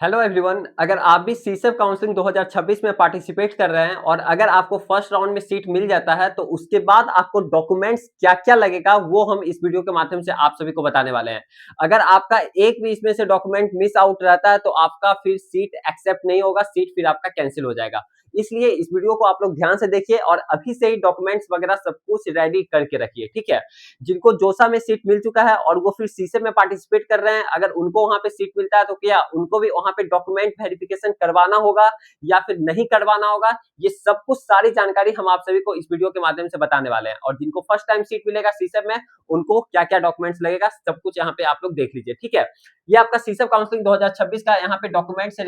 Hello everyone, अगर आप भी सीसेप काउंसलिंग 2026 में पार्टिसिपेट कर रहे हैं और अगर आपको फर्स्ट राउंड में सीट मिल जाता है तो उसके बाद आपको डॉक्यूमेंट्स क्या-क्या लगेगा वो हम इस वीडियो के माध्यम से आप सभी को बताने वाले हैं। अगर आपका एक भी इसमें से डॉक्यूमेंट मिस आउट रहता है तो आपका फिर सीट एक्सेप्ट नहीं होगा, सीट फिर आपका कैंसिल हो जाएगा। इसलिए इस वीडियो को आप लोग ध्यान से देखिए और अभी से ही डॉक्यूमेंट्स वगैरह सब कुछ रेडी करके रखिए, ठीक है? जिनको जोसा में सीट मिल चुका है और वो फिर सीसेप में पार्टिसिपेट कर रहे हैं, अगर उनको वहां पे सीट मिलता है तो क्या उनको भी वहां पे डॉक्यूमेंट वेरिफिकेशन करवाना होगा या फिर नहीं करवाना होगा, ये सब कुछ सारी जानकारी हम आप सभी को इस वीडियो के माध्यम से बताने वाले हैं। और जिनको फर्स्ट टाइम सीट मिलेगा सीसेप में, उनको क्या क्या डॉक्यूमेंट्स लगेगा सब कुछ यहाँ पे आप लोग देख लीजिए, ठीक है? ये आपका सीसेप काउंसलिंग 2026 का यहाँ पे डॉक्यूमेंट से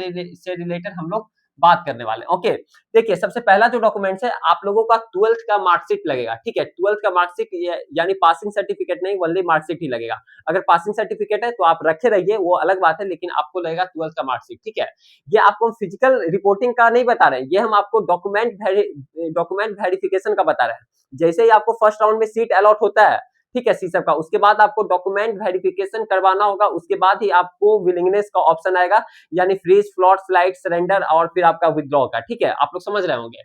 रिलेटेड हम लोग बात करने वाले हैं। ओके, देखिए सबसे पहला जो डॉक्यूमेंट्स है आप लोगों का 12th का मार्कशीट लगेगा, ठीक है? 12th का मार्कशीट यानी पासिंग सर्टिफिकेट नहीं, ओनली मार्कशीट ही लगेगा। अगर पासिंग सर्टिफिकेट है तो आप रखे रहिए, वो अलग बात है, लेकिन आपको लगेगा 12th का मार्कशीट, ठीक है? ये आपको फिजिकल रिपोर्टिंग का नहीं बता रहे हैं, ये हम आपको डॉक्यूमेंट वेरिफिकेशन का बता रहे हैं। जैसे ही आपको फर्स्ट राउंड में सीट अलॉट होता है, ठीक है, सीसेप का, उसके बाद आपको डॉक्यूमेंट वेरिफिकेशन करवाना होगा, उसके बाद ही आपको विलिंगनेस का ऑप्शन आएगा, यानी फ्रीज, फ्लॉट, स्लाइड, सरेंडर और फिर आपका विथड्रॉ का, ठीक है? आप लोग समझ रहे होंगे।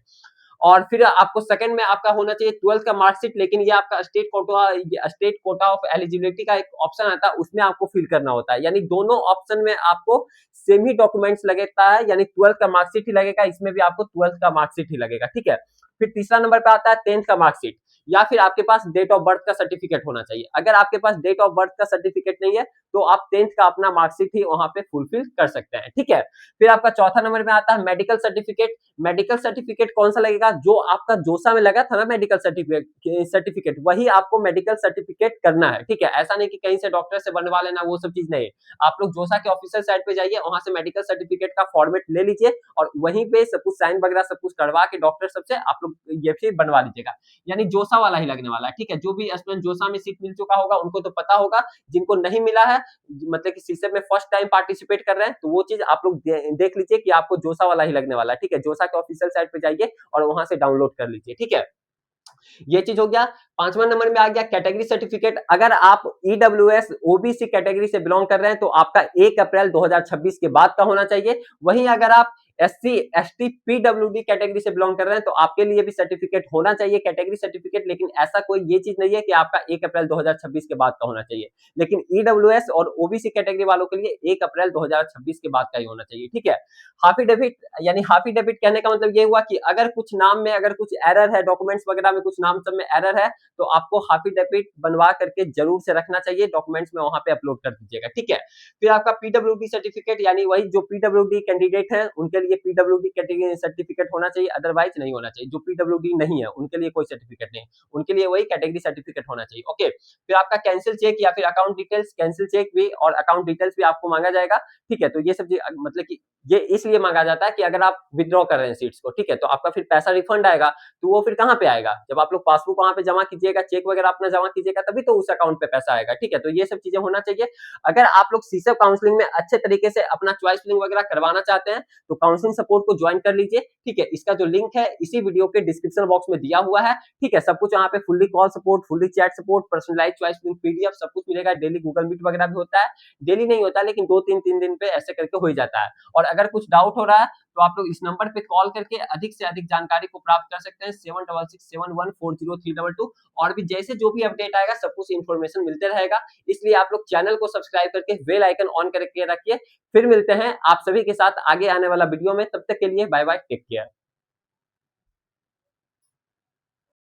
और फिर आपको सेकंड में आपका होना चाहिए 12th का मार्कशीट, लेकिन ये आपका स्टेट कोटा ऑफ एलिजिबिलिटी का एक ऑप्शन आता है, उसमें आपको फिल करना होता है। यानी दोनों ऑप्शन में आपको सेम ही डॉक्यूमेंट्स लगता है, यानी 12th का मार्कशीट ही लगेगा, इसमें भी आपको 12th का मार्कशीट ही लगेगा, ठीक है? फिर तीसरा नंबर पे आता है 10th का मार्कशीट, या फिर आपके पास डेट ऑफ बर्थ का सर्टिफिकेट होना चाहिए। अगर आपके पास डेट ऑफ बर्थ का सर्टिफिकेट नहीं है तो आप 10th का अपना मार्कशीट ही वहां पे फुलफिल कर सकते हैं, ठीक है? फिर आपका चौथा नंबर में आता है मेडिकल सर्टिफिकेट। मेडिकल सर्टिफिकेट कौन सा लगेगा? जो आपका जोसा में लगा था ना मेडिकल सर्टिफिकेट, वही आपको मेडिकल सर्टिफिकेट करना है, ठीक है? ऐसा नहीं कि कहीं से डॉक्टर से बनवा लेना, वो सब चीज नहीं। आप लोग जोसा के ऑफिशियल साइट पे जाइए, वहां से मेडिकल सर्टिफिकेट का फॉर्मेट ले लीजिए और वहीं पे सब कुछ साइन वगैरह सब कुछ करवा के डॉक्टर सबसे आप लोग ये फिर बनवा लीजिएगा। यानी जोसा वाला ही लगने वाला है, ठीक है? जो भी एस्पिरेंट जोसा में सीट मिल चुका होगा उनको तो पता होगा, जिनको नहीं मिला है, मतलब कि सीसेप में फर्स्ट टाइम पार्टिसिपेट कर रहे हैं, तो वो चीज आप लोग देख लीजिए कि आपको जोसा वाला ही लगने वाला है, ठीक है? जोसा के ऑफिशियल साइट पे जाइए और वहां से डाउनलोड कर लीजिए, ठीक है? ये चीज हो गया। पांचवा नंबर में आ गया कैटेगरी सर्टिफिकेट। अगर आप ईडब्ल्यूएस ओबीसी कैटेगरी से बिलोंग कर रहे हैं तो आपका 1 अप्रैल 2026 के बाद का होना चाहिए। वहीं अगर आप एससी एसटी पीडब्ल्यूडी कैटेगरी से बिलोंग कर रहे हैं तो आपके लिए भी सर्टिफिकेट होना चाहिए, कैटेगरी सर्टिफिकेट, लेकिन ऐसा कोई ये चीज नहीं है कि आपका 1 अप्रैल 2026 के बाद का होना चाहिए। लेकिन ईडब्ल्यूएस और ओबीसी कैटेगरी वालों के लिए 1 अप्रैल 2026 के बाद का ही होना चाहिए, ठीक है? हाफी डेबिट, यानी हाफी डेबिट कहने का मतलब ये हुआ कि अगर कुछ नाम में अगर कुछ एरर है, डॉक्यूमेंट्स वगैरह में कुछ नाम सब में एरर है, तो आपको हाफी डेबिट बनवा करके जरूर से रखना चाहिए, डॉक्यूमेंट्स में वहां पे अपलोड कर दीजिएगा, ठीक है? फिर आपका पीडब्ल्यूडी सर्टिफिकेट, यानी वही जो पीडब्ल्यूडी कैंडिडेट है उनके लिए पीडब्ल्यूडी कैटेगरी सर्टिफिकेट होना चाहिए, अदरवाइज नहीं होना चाहिए। जो पीडब्ल्यूडी नहीं है उनके लिए कोई सर्टिफिकेट नहीं, उनके लिए वही कैटेगरी सर्टिफिकेट होना चाहिए, ओके? फिर आपका कैंसिल चेक या फिर अकाउंट डिटेल्स, कैंसिल चेक भी और अकाउंट डिटेल्स भी आपको मांगा जाएगा, ठीक है? तो ये सब मतलब कि ये इसलिए मांगा जाता है कि अगर आप विथड्रॉ कर रहे हैं सीट्स को, ठीक है, तो आपका फिर पैसा रिफंड आएगा, तो वो फिर कहां पे आएगा? जब आप लोग पासबुक वहां पे जमा कीजिएगा, चेक वगैरह अपना जमा कीजिएगा, तभी तो उस अकाउंट पे पैसा आएगा, ठीक है? तो ये सब चीजें होना चाहिए। अगर आप लोग सीसेप काउंसलिंग में अच्छे तरीके से अपना चॉइस फिलिंग वगैरह करवाना चाहते हैं तो काउंसलिंग सपोर्ट को ज्वाइन कर लीजिए, ठीक है? इसका जो लिंक है इसी वीडियो के डिस्क्रिप्शन बॉक्स में दिया हुआ है, ठीक है? सब कुछ यहाँ पे fully call support, fully chat support, personalise choice filling PDF सब कुछ मिलेगा। डेली गूगल मीट वगैरह भी होता है, डेली नहीं होता लेकिन 2-3 दिन पे ऐसे करके हो ही जाता है। और अगर कुछ डाउट हो रहा है तो आप लोग इस नंबर पे कॉल करके अधिक से अधिक जानकारी को प्राप्त कर सकते हैं, 7667140322। और भी जैसे जो भी अपडेट आएगा सब कुछ इन्फॉर्मेशन मिलते रहेगा, इसलिए आप लोग चैनल को सब्सक्राइब करके बेल आइकन ऑन करके रखिए। फिर मिलते हैं आप सभी के साथ आगे आने वाला वीडियो में, तब तक के लिए बाय बाय, टेक केयर।